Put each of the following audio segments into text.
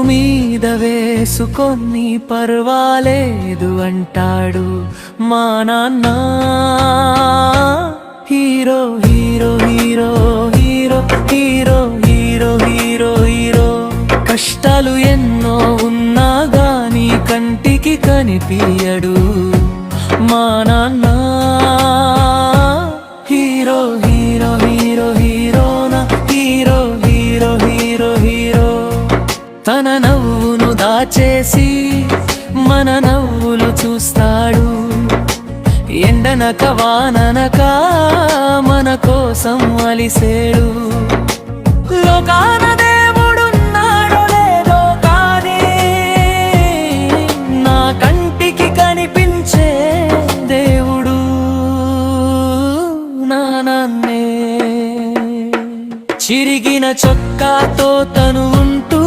మీద వేసుకొని పర్వాలేదు అంటాడు మా నాన్న. Hero hero hero hero hero hero hero hero. కష్టాలు ఎన్నో ఉన్నా గాని కంటికి కనిపించడు మా నాన్న. హీరో హీరో హీరో హీరోనా హీరో హీరో హీరో హీరో. తన నవ్వును దాచేసి మన నవ్వులు చూస్తాడు. ఎండనక వాననక మన కోసం అలిసేడు. లోకాన దేవుడున్నాడో లేదో కానీ నా కంటికి కనిపించే దేవుడు నా నాన్నే. చిరిగిన చొక్కాతో తను ఉంటూ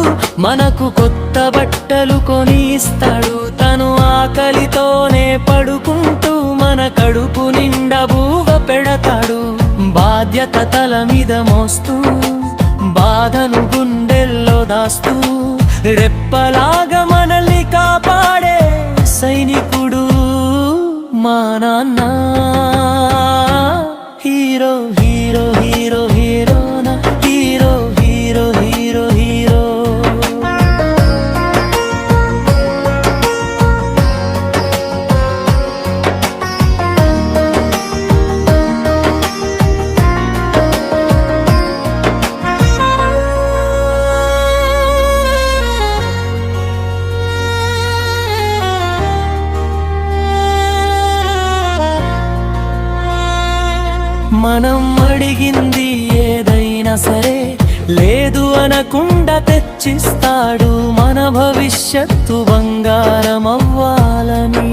మనకు కొత్త బట్టలు కొని ఇస్తాడు. తను ఆకలితోనే పడుకుంటూ మన కడుపు నిండా బూవ పెడతాడు. బాధ్యత తల మీద మోస్తూ బాధను గుండెల్లో దాస్తూ రెప్పలాగా మనల్ని కాపాడే సైనికుడు మా నాన్న. హీరో హీరో హీరో హీరోనా హీరో హీరో హీరో హీరో. మనం అడిగింది ఏదైనా సరే లేదు అనకుండా తెచ్చిస్తాడు. మన భవిష్యత్తు బంగారం అవ్వాలని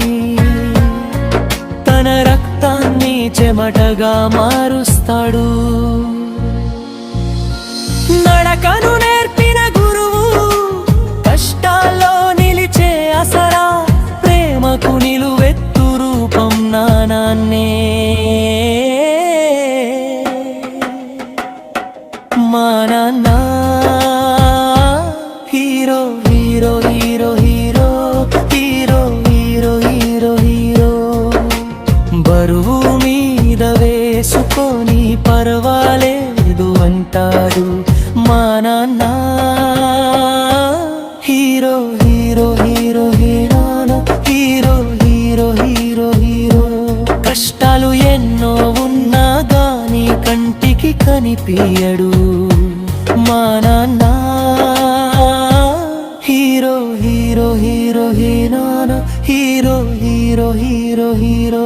తన రక్తాన్ని చెమటగా మారుస్తాడు. నడకను నేర్పిన గురువు కష్టాల్లో నిలిచే అసరా. ప్రేమకు నిలువెత్తు రూపం నా నాన్నే మా నాన్న. Hero hero hero hero hero hero hero hero. బరువు మీద వేసుకొని పర్వాలేదు అంటాడు మా నాన్న. హీరో హీరో హీరో హీరోనా హీరో హీరో హీరో హీరో. కష్టాలు ఎన్నో ఉన్నా గాని కంటికి కనిపించడు మా నాన్న. హీరో హీరో హీరో హీరోనా హీరో హీరో హీరో హీరో.